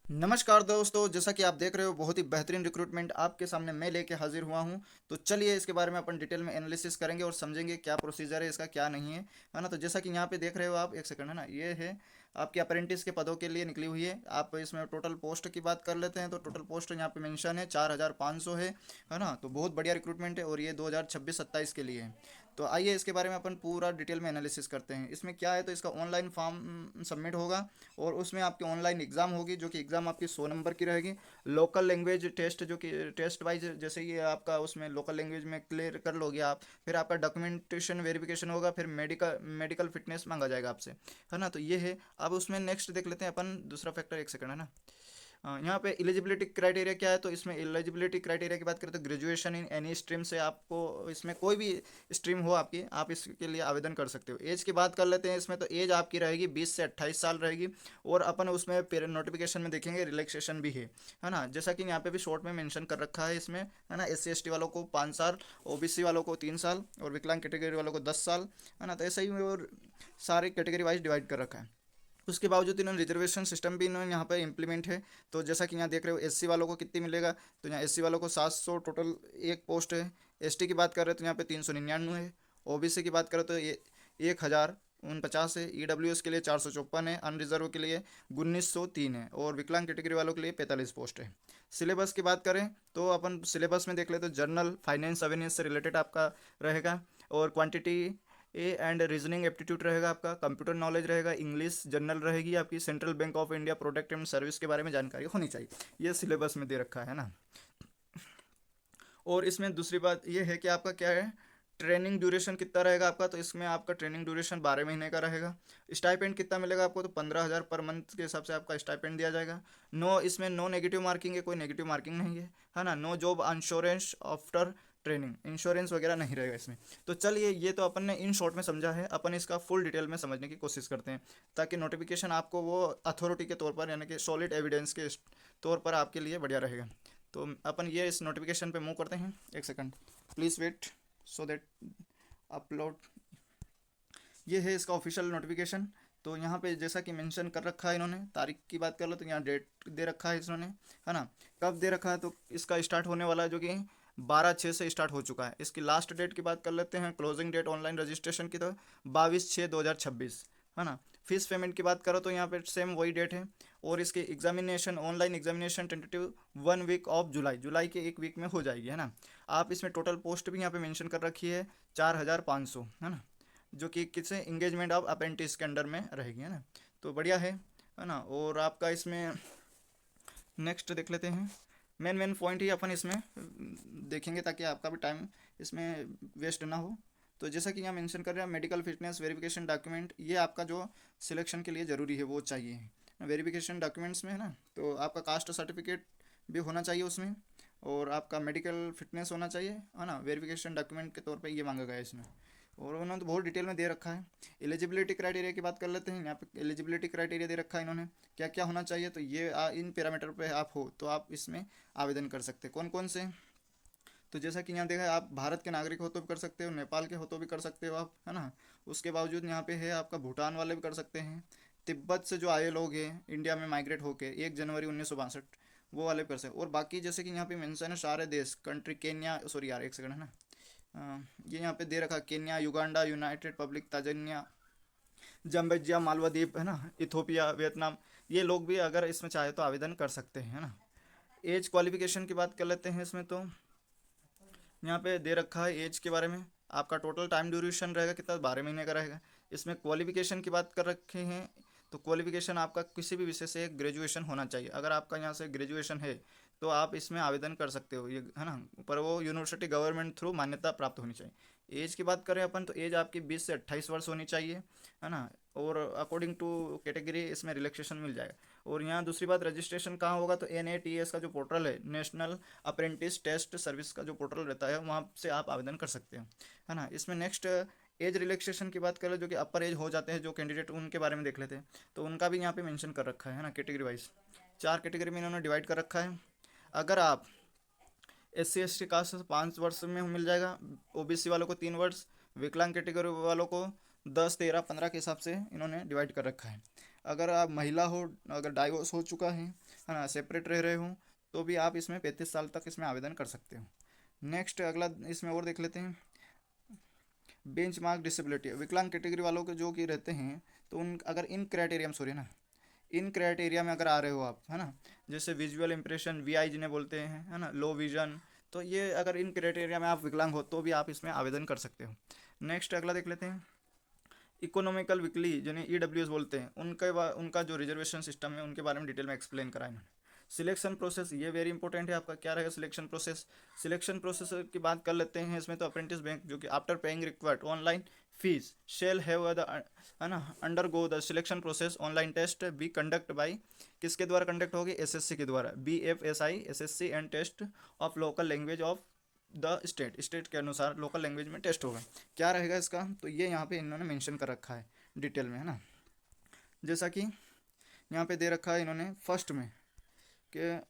नमस्कार दोस्तों, जैसा कि आप देख रहे हो बहुत ही बेहतरीन रिक्रूटमेंट आपके सामने मैं लेके हाजिर हुआ हूं। तो चलिए इसके बारे में अपन डिटेल में एनालिसिस करेंगे और समझेंगे क्या प्रोसीजर है इसका, क्या नहीं है ना। तो जैसा कि यहाँ पे देख रहे हो आप, एक सेकंड, है ना, ये है आपके अप्रेंटिस के पदों के लिए निकली हुई है। आप इसमें टोटल पोस्ट की बात कर लेते हैं तो टोटल पोस्ट यहाँ पे मेंशन है 4500 है ना। तो बहुत बढ़िया रिक्रूटमेंट है और ये 2026-27 के लिए है। तो आइए इसके बारे में अपन पूरा डिटेल में एनालिसिस करते हैं। इसमें क्या है, तो इसका ऑनलाइन फॉर्म सबमिट होगा और उसमें आपकी ऑनलाइन एग्ज़ाम होगी, जो कि एग्ज़ाम आपकी 100 नंबर की रहेगी। लोकल लैंग्वेज टेस्ट, जो कि टेस्ट वाइज जैसे ये आपका उसमें लोकल लैंग्वेज में क्लियर कर लोगे आप, फिर आपका डॉक्यूमेंटेशन वेरिफिकेशन होगा, फिर मेडिकल मेडिकल फिटनेस मांगा जाएगा आपसे, है ना। तो ये है। अब उसमें नेक्स्ट देख लेते हैं अपन दूसरा फैक्टर, एक सेकंड, है ना। यहाँ पे एलिजिबिलिटी क्राइटेरिया क्या है, तो इसमें एलिजिबिलिटी क्राइटेरिया की बात करें तो ग्रेजुएशन इन एनी स्ट्रीम से, आपको इसमें कोई भी स्ट्रीम हो आपकी, आप इसके लिए आवेदन कर सकते हो। एज की बात कर लेते हैं इसमें, तो एज आपकी रहेगी 20 से 28 साल रहेगी। और अपन उसमें नोटिफिकेशन में देखेंगे रिलैक्सेशन भी है ना। जैसा कि यहाँ पे भी शॉर्ट में मेंशन कर रखा है इसमें, है ना। SC ST वालों को 5 साल, OBC वालों को 3 साल और विकलांग कैटेगरी वालों को 10 साल, है ना। तो ऐसा ही और सारे कैटेगरी वाइज डिवाइड कर रखा है। उसके बावजूद इन्होंने रिजर्वेशन सिस्टम भी इन्होंने यहाँ पर इम्प्लीमेंट है। तो जैसा कि यहाँ देख रहे हो SC वालों को कितनी मिलेगा, तो यहाँ SC वालों को 700 टोटल एक पोस्ट है। ST की बात कर रहे हो तो यहाँ पे 399 है। OBC की बात करें तो ये 1049 है। EWS के लिए 454 है। अनरिजर्व के लिए 1903 है और विकलांग कैटेगरी वालों के लिए 45 पोस्ट है। सिलेबस की बात करें तो अपन सिलेबस में देख ले तो जर्नल फाइनेंस अवेयरनेस से रिलेटेड आपका रहेगा। और quantity A and reasoning aptitude रहेगा आपका। कंप्यूटर नॉलेज रहेगा। इंग्लिश जनरल रहेगी आपकी। Central bank of India product and service के बारे में जानकारी होनी चाहिए, ये सिलेबस में दे रखा है ना। और इसमें दूसरी बात ये है कि आपका क्या है, ट्रेनिंग ड्यूरेशन कितना रहेगा आपका, तो इसमें आपका ट्रेनिंग ड्यूरेशन 12 महीने का रहेगा। स्टाइपेंड कितना मिलेगा आपको, तो 15,000 पर मंथ के हिसाब से आपका स्टाइपेंड दिया जाएगा। नो, इसमें नो नेगेटिव मार्किंग है, कोई नेगेटिव मार्किंग नहीं है ना। No job insurance after training, insurance वगैरह नहीं रहेगा इसमें। तो चलिए, ये तो अपन ने इन शॉर्ट में समझा है, अपन इसका फुल डिटेल में समझने की कोशिश करते हैं, ताकि नोटिफिकेशन आपको वो अथॉरिटी के तौर पर, यानी कि सॉलिड एविडेंस के तौर पर आपके लिए बढ़िया रहेगा। तो अपन ये इस नोटिफिकेशन पे मूव करते हैं, एक second please wait so that upload. ये है इसका ऑफिशियल नोटिफिकेशन। तो यहाँ पे जैसा कि मेंशन कर रखा है इन्होंने, तारीख की बात कर लो तो यहाँ डेट दे रखा है इन्होंने, है ना। कब दे रखा है, तो इसका स्टार्ट होने वाला है जो कि 12/6 से स्टार्ट हो चुका है। इसकी लास्ट डेट की बात कर लेते हैं, क्लोजिंग डेट ऑनलाइन रजिस्ट्रेशन की, तो 22/6/2026, है ना। फीस पेमेंट की बात करो तो यहाँ पे सेम वही डेट है। और इसकी examination, online examination tentative 1 week of July, जुलाई के 1 वीक में हो जाएगी, है ना। आप इसमें टोटल पोस्ट भी यहाँ पे मेंशन कर रखी है 4500, है ना, जो कि किसी इंगेजमेंट ऑफ अप्रेंटिस के अंडर में रहेगी, है ना। तो बढ़िया है ना। और आपका इसमें नेक्स्ट देख लेते हैं, मेन मेन पॉइंट ही अपन इसमें देखेंगे ताकि आपका भी टाइम इसमें वेस्ट ना हो। तो जैसा कि यहाँ मेंशन कर रहे हैं, मेडिकल फिटनेस वेरिफिकेशन डॉक्यूमेंट, ये आपका जो सिलेक्शन के लिए ज़रूरी है वो चाहिए वेरिफिकेशन डॉक्यूमेंट्स में, है ना। तो आपका कास्ट सर्टिफिकेट भी होना चाहिए उसमें, और आपका मेडिकल फिटनेस होना चाहिए, है ना। वेरिफिकेशन डॉक्यूमेंट के तौर पे ये मांगा गया है इसमें। और उन्होंने तो बहुत डिटेल में दे रखा है। एलिजिबिलिटी क्राइटेरिया की बात कर लेते हैं। यहाँ पे एलिजिबिलिटी क्राइटेरिया दे रखा है इन्होंने, क्या क्या होना चाहिए। तो ये इन पैरामीटर पे आप हो तो आप इसमें आवेदन कर सकते हैं। कौन कौन से, तो जैसा कि यहाँ देखा है, आप भारत के नागरिक हो तो भी कर सकते हो, नेपाल के हो तो भी कर सकते हो आप, है ना। उसके बावजूद यहाँ पे है आपका भूटान वाले भी कर सकते हैं। तिब्बत से जो आए लोग हैं इंडिया में माइग्रेट होके 1 जनवरी 1962, वो वाले भी कर सकते। और बाकी जैसे कि यहाँ पे मेंशन है सारे देश, कंट्री केन्या, सॉरी यार एक सेकंड, है ना। ये यहाँ पे दे रखा, Kenya, Uganda, united public Tanzania, Zambia, मालवाद्वीप, है ना, इथोपिया, वियतनाम, ये लोग भी अगर इसमें चाहे तो आवेदन कर सकते हैं, है ना। एज क्वालिफिकेशन की बात कर लेते हैं इसमें, तो यहाँ पे दे रखा है एज के बारे में। आपका टोटल टाइम ड्यूरेशन रहेगा कितना, 12 महीने का रहेगा। इसमें क्वालिफिकेशन की बात कर रखे हैं, तो क्वालिफिकेशन आपका किसी भी विषय से ग्रेजुएशन होना चाहिए। अगर आपका यहाँ से ग्रेजुएशन है तो आप इसमें आवेदन कर सकते हो, ये है ना। पर वो यूनिवर्सिटी गवर्नमेंट थ्रू मान्यता प्राप्त होनी चाहिए। एज की बात करें अपन तो एज आपकी 20 से 28 वर्ष होनी चाहिए, है ना। और अकॉर्डिंग टू कैटेगरी इसमें रिलैक्सेशन मिल जाएगा। और यहाँ दूसरी बात, रजिस्ट्रेशन कहाँ होगा, तो NATS का जो पोर्टल है, नेशनल अप्रेंटिस टेस्ट सर्विस का जो पोर्टल रहता है, वहाँ से आप आवेदन कर सकते हो, है ना। इसमें नेक्स्ट एज रिलैक्सेशन की बात करें, जो कि अपर एज हो जाते हैं जो कैंडिडेट, उनके बारे में देख लेते हैं। तो उनका भी यहाँ पे मेंशन कर रखा है ना, कैटेगरी वाइज 4 कैटेगरी में इन्होंने डिवाइड कर रखा है। अगर आप SC ST कास्ट से 5 वर्ष में मिल जाएगा, OBC वालों को 3 वर्ष, विकलांग कैटेगरी वालों को 10, 13, 15 के हिसाब से इन्होंने डिवाइड कर रखा है। अगर आप महिला हो, अगर डाइवोर्स हो चुका है ना, सेपरेट रह रहे हो, तो भी आप इसमें 35 साल तक इसमें आवेदन कर सकते हो। नेक्स्ट अगला इसमें और देख लेते हैं, बेंच मार्क डिसेबिलिटी, विकलांग कैटेगरी वालों के जो कि रहते हैं, तो उन अगर इन क्राइटेरिया में, सॉरी ना, इन क्राइटेरिया में अगर आ रहे हो आप, है ना, जैसे विजुअल इंप्रेशन वीआई जिन्हें बोलते हैं, है ना, लो विजन, तो ये अगर इन क्राइटेरिया में आप विकलांग हो तो भी आप इसमें आवेदन कर सकते हो। नेक्स्ट अगला देख लेते हैं, इकोनॉमिकल वीकली जिन्हें ईडब्ल्यूएस बोलते हैं, उनका जो रिजर्वेशन सिस्टम है उनके बारे में डिटेल में एक्सप्लेन करा इन्होंने। सिलेक्शन प्रोसेस ये वेरी इंपॉर्टेंट है आपका, क्या रहेगा सिलेक्शन प्रोसेस। सिलेक्शन प्रोसेस की बात कर लेते हैं इसमें, तो अप्रेंटिस बैंक जो कि after paying required online fees shall have the, है ना, undergo the selection process online test be conduct by, किसके द्वारा कंडक्ट होगी, एसएससी के द्वारा, BFSI SSC and test of local language of the state के अनुसार लोकल लैंग्वेज में टेस्ट होगा। क्या रहेगा इसका, तो ये यहाँ पे इन्होंने मेंशन कर रखा है डिटेल में, है ना, जैसा कि यहाँ पे दे रखा है इन्होंने फर्स्ट में कि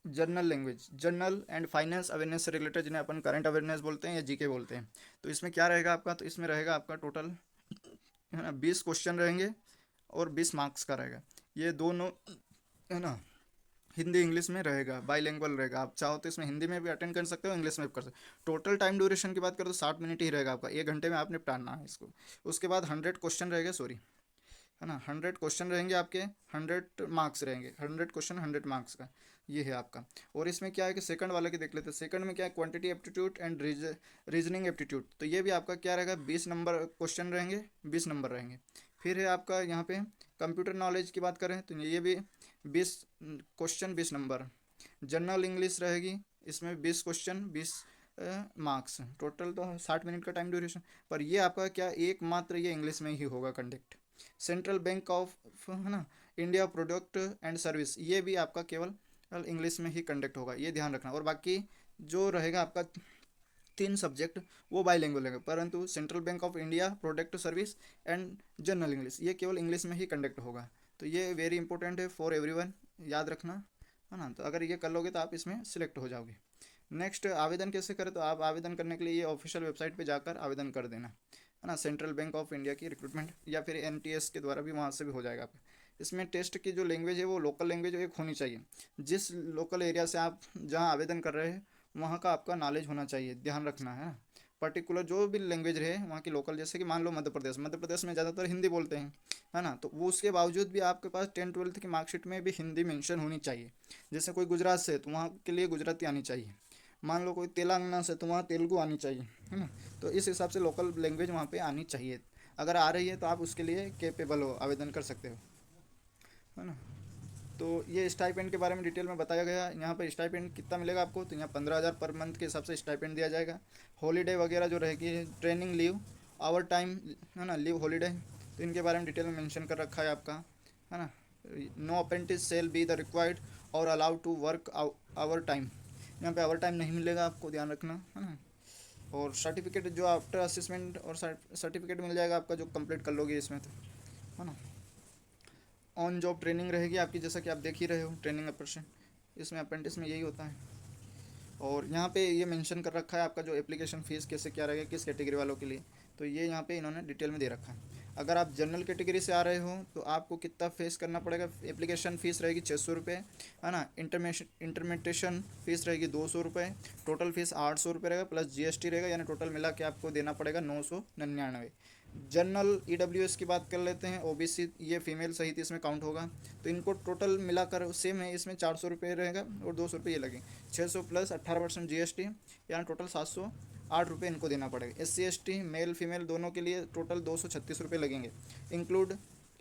general language, general and finance awareness से रिलेटेड, जिन्हें अपन करंट अवेयरनेस बोलते हैं या जीके बोलते हैं। तो इसमें क्या रहेगा आपका, तो इसमें रहेगा आपका टोटल, है ना, 20 क्वेश्चन रहेंगे और 20 मार्क्स का रहेगा। ये दोनों, है ना, हिंदी इंग्लिश में रहेगा, बाईलिंगुअल रहेगा। आप चाहो तो इसमें हिंदी में भी अटेंड कर सकते हो, इंग्लिश में भी कर सकते हो। टोटल टाइम ड्यूरेशन की बात करो तो 60 मिनट ही रहेगा आपका, 1 घंटे में आपने निपटाना है इसको। उसके बाद 100 क्वेश्चन रहेंगे, सॉरी, है ना, 100 क्वेश्चन रहेंगे आपके, 100 मार्क्स रहेंगे, 100 क्वेश्चन 100 मार्क्स का, ये है आपका। और इसमें क्या है कि सेकंड वाले की देख लेते हैं, सेकंड में क्या है, quantity aptitude and reasoning aptitude, तो ये भी आपका क्या रहेगा, 20 नंबर क्वेश्चन रहेंगे, 20 नंबर रहेंगे। फिर है आपका यहाँ पे कंप्यूटर नॉलेज की बात करें तो ये भी 20 क्वेश्चन, 20 नंबर। जनरल इंग्लिश रहेगी, इसमें 20 क्वेश्चन, 20 मार्क्स, टोटल तो 60 मिनट का टाइम ड्यूरेशन। पर ये आपका क्या, एकमात्र ये इंग्लिश में ही होगा कंडक्ट। सेंट्रल बैंक ऑफ, है ना, इंडिया प्रोडक्ट एंड सर्विस, ये भी आपका केवल इंग्लिश में ही कंडक्ट होगा, ये ध्यान रखना। और बाकी जो रहेगा आपका 3 सब्जेक्ट वो बाईलिंगुअल रहेगा, परंतु central bank of India product service and general English ये केवल इंग्लिश में ही कंडक्ट होगा। तो ये वेरी इंपॉर्टेंट है फॉर एवरीवन, याद रखना, है ना। तो अगर ये कर लोगे तो आप इसमें सिलेक्ट हो जाओगे। नेक्स्ट आवेदन कैसे करें, तो आप आवेदन करने के लिए ये ऑफिशियल वेबसाइट पे जाकर आवेदन कर देना, है ना, सेंट्रल बैंक ऑफ इंडिया की रिक्रूटमेंट, या फिर NTS के द्वारा भी, वहाँ से भी हो जाएगा आपका। इसमें टेस्ट की जो लैंग्वेज है वो लोकल लैंग्वेज एक होनी चाहिए, जिस लोकल एरिया से आप जहाँ आवेदन कर रहे हैं वहाँ का आपका नॉलेज होना चाहिए, ध्यान रखना है। पर्टिकुलर जो भी लैंग्वेज रहे वहाँ की लोकल, जैसे कि मान लो मध्य प्रदेश में ज़्यादातर हिंदी बोलते हैं, है ना, तो वो उसके बावजूद भी आपके पास 10th-12th की मार्कशीट में भी हिंदी मेंशन होनी चाहिए। जैसे कोई गुजरात से तो वहाँ के लिए गुजराती आनी चाहिए, मान लो कोई तेलंगाना से तो वहाँ तेलुगु आनी चाहिए, है ना। तो इस हिसाब से लोकल लैंग्वेज वहाँ पे आनी चाहिए। अगर आ रही है तो आप उसके लिए कैपेबल हो, आवेदन कर सकते हो, है ना। तो ये स्टाइपेंड के बारे में डिटेल में बताया गया। यहाँ पर स्टाइपेंड कितना मिलेगा आपको, तो यहाँ 15,000 पर मंथ के हिसाब से स्टाइपेंड दिया जाएगा। हॉलीडे वगैरह जो रहेगी, ट्रेनिंग लीव, आवर टाइम, है ना, लीव हॉलीडे, तो इनके बारे में डिटेल में मेंशन कर रखा है आपका, है ना। No apprentice shall be the required or allowed to work overtime, यहाँ पे आवर टाइम नहीं मिलेगा आपको, ध्यान रखना, है ना। और सर्टिफिकेट जो आफ्टर असेसमेंट, और सर्टिफिकेट मिल जाएगा आपका जो कंप्लीट कर लोगे इसमें, तो, है ना। ऑन जॉब ट्रेनिंग रहेगी आपकी, जैसा कि आप देख ही रहे हो, ट्रेनिंग अप्रेंटिस, इसमें अप्रेंटिस में यही होता है। और यहाँ पे ये मेंशन कर रखा है आपका जो एप्लीकेशन फ़ीस कैसे क्या रहेगा किस कैटेगरी वालों के लिए, तो ये यहाँ पे इन्होंने डिटेल में दे रखा है। अगर आप जनरल कैटेगरी से आ रहे हो तो आपको कितना फेस करना पड़ेगा, एप्लीकेशन फ़ीस रहेगी 600 रुपये, है ना। इंटरमेडिएशन फ़ीस रहेगी 200 रुपये, टोटल फीस 800 रुपये रहेगा, प्लस GST रहेगा, यानी टोटल मिला के आपको देना पड़ेगा 999। जनरल EWS की बात कर लेते हैं, OBC ये फीमेल सहित इसमें काउंट होगा, तो इनको टोटल मिलाकर सेम है, इसमें 400 रुपये रहेगा और 200 रुपये ये लगेंगे, 600 प्लस 18% GST, यानी टोटल 708 रुपये इनको देना पड़ेगा। SC ST मेल फीमेल दोनों के लिए टोटल 236 रुपये लगेंगे इंक्लूड,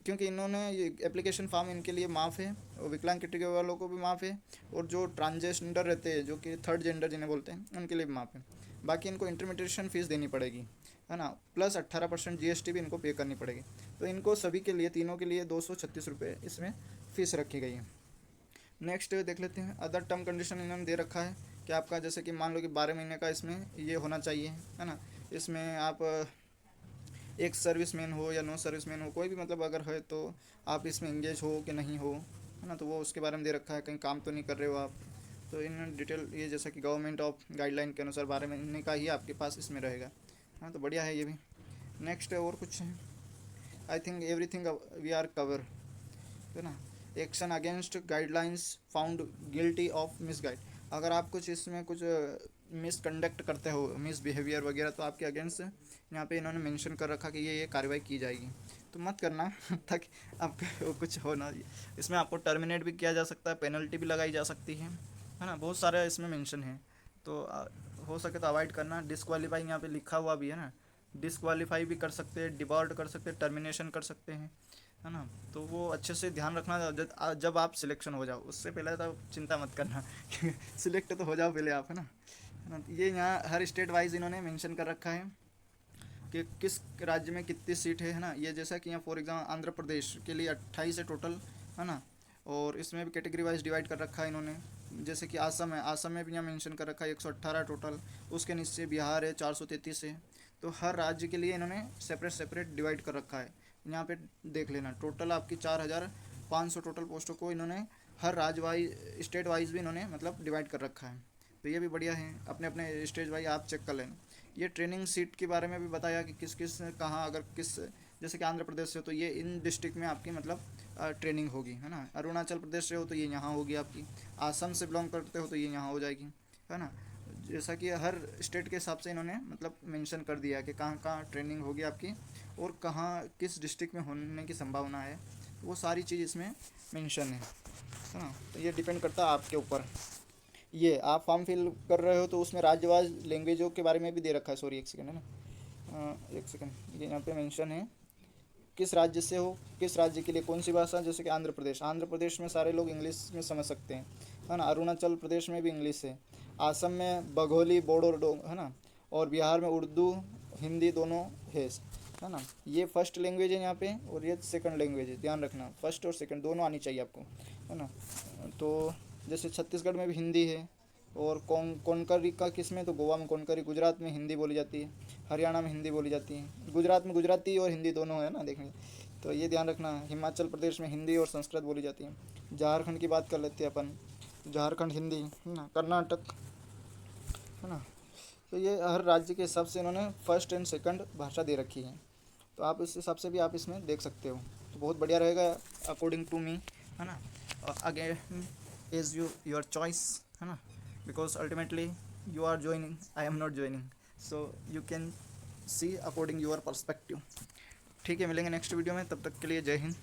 क्योंकि इन्होंने ये एप्लीकेशन फॉर्म इनके लिए माफ़ है, और विकलांग कैटेगरी वालों को भी माफ़ है, और जो ट्रांसजेंडर रहते हैं जो कि थर्ड जेंडर जिन्हें बोलते हैं उनके लिए भी माफ़ है। बाकी इनको इंटरमीडिएशन फ़ीस देनी पड़ेगी, है ना, प्लस 18% GST भी इनको पे करनी पड़ेगी। तो इनको सभी के लिए, तीनों के लिए 236 रुपये इसमें फ़ीस रखी गई है। नेक्स्ट देख लेते हैं, अदर टर्म कंडीशन इन्होंने दे रखा है कि आपका जैसे कि मान लो कि 12 महीने का इसमें ये होना चाहिए, है ना। इसमें आप एक सर्विसमैन हो या नो सर्विसमैन हो, कोई भी मतलब अगर है तो आप इसमें इंगेज हो कि नहीं हो, है ना, तो वो उसके बारे में दे रखा है, कहीं काम तो नहीं कर रहे हो आप। तो इन डिटेल ये जैसा कि गवर्नमेंट ऑफ गाइडलाइन के अनुसार 12 महीने का ही आपके पास इसमें रहेगा, हाँ, तो बढ़िया है ये भी। नेक्स्ट और कुछ है, I think everything we are cover, है ना। Action against guidelines found guilty of misguide, अगर आप कुछ इसमें कुछ मिसकंडक्ट करते हो, मिसबिहेवियर वगैरह, तो आपके अगेंस्ट यहाँ पे इन्होंने मेंशन कर रखा कि ये कार्रवाई की जाएगी, तो मत करना ताकि आपको कुछ हो ना। इसमें आपको टर्मिनेट भी किया जा सकता है, पेनल्टी भी लगाई जा सकती है ना, बहुत सारे इसमें मेंशन है। तो हो सके तो अवॉइड करना। डिसक्वालीफाई यहाँ पे लिखा हुआ भी है ना, डिसक्वालीफाई भी कर सकते हैं, डिबॉल्ट कर सकते हैं, टर्मिनेशन कर सकते हैं, है ना। तो वो अच्छे से ध्यान रखना जब आप सिलेक्शन हो जाओ, उससे पहले तो चिंता मत करना सिलेक्ट तो हो जाओ पहले आप, है ना। ये यहाँ हर स्टेट वाइज इन्होंने मेंशन कर रखा है कि किस राज्य में कितनी सीट है ना। ये जैसा कि यहाँ फॉर एग्जाम्पल आंध्र प्रदेश के लिए 28 है टोटल, है ना। और इसमें भी कैटेगरी वाइज डिवाइड कर रखा है इन्होंने। जैसे कि आसम है, आसम में भी यहाँ मेंशन कर रखा है 118 टोटल। उसके नीचे बिहार है 433 है। तो हर राज्य के लिए इन्होंने सेपरेट सेपरेट डिवाइड कर रखा है। यहाँ पे देख लेना, टोटल आपकी 4500 टोटल पोस्टों को इन्होंने हर राज्य वाइज स्टेट वाइज भी इन्होंने मतलब डिवाइड कर रखा है। तो ये भी बढ़िया है, अपने अपने स्टेज वाइज आप चेक कर लेना। ये ट्रेनिंग सीट के बारे में भी बताया कि किस किस कहाँ, अगर किस, जैसे कि आंध्र प्रदेश से हो तो ये इन डिस्ट्रिक्ट में आपकी मतलब ट्रेनिंग होगी, है ना। अरुणाचल प्रदेश से हो तो ये यहाँ होगी आपकी। आसम से बिलोंग करते हो तो ये यहाँ हो जाएगी, है ना। जैसा कि हर स्टेट के हिसाब से इन्होंने मतलब मेंशन कर दिया है कि कहाँ कहाँ ट्रेनिंग होगी आपकी और कहाँ किस डिस्ट्रिक्ट में होने की संभावना है। वो सारी चीज़ इसमें मेंशन है ना। तो ये डिपेंड करता है आपके ऊपर। ये आप फॉर्म फिल कर रहे हो तो उसमें राज्यवार लैंग्वेजों के बारे में भी दे रखा है, सॉरी एक सेकंड, है ना। एक सेकंड, ये यहाँ पे मेंशन है किस राज्य से हो, किस राज्य के लिए कौन सी भाषा। जैसे कि आंध्र प्रदेश, आंध्र प्रदेश में सारे लोग इंग्लिश में समझ सकते हैं, है ना। अरुणाचल प्रदेश में भी इंग्लिश है। आसम में बघोली, बोडो, है ना। और बिहार में उर्दू, हिंदी दोनों है ना। ये फर्स्ट लैंग्वेज है यहाँ पे और ये सेकंड लैंग्वेज है, ध्यान रखना, फर्स्ट और सेकंड दोनों आनी चाहिए आपको, है ना। तो जैसे छत्तीसगढ़ में भी हिंदी है। और कोनकरी का किस में, तो गोवा में कोनकरी, गुजरात में हिंदी बोली जाती है, हरियाणा में हिंदी बोली जाती है, गुजरात में गुजराती और हिंदी दोनों है ना, देखने। तो ये ध्यान रखना। हिमाचल प्रदेश में हिंदी और संस्कृत बोली जाती है। झारखंड की बात कर लेते हैं अपन, झारखंड हिंदी, है ना। कर्नाटक, है ना। तो ये हर राज्य के हिसाब से इन्होंने फर्स्ट एंड सेकंड भाषा दे रखी है। तो आप इस हिसाब से भी आप इसमें देख सकते हो, तो बहुत बढ़िया रहेगा अकॉर्डिंग टू मी, है ना। अगेन इज़ योर चॉइस, है ना, because ultimately you are joining, I am not joining, so you can see according your perspective. ठीक है, मिलेंगे नेक्स्ट वीडियो में, तब तक के लिए जय हिंद।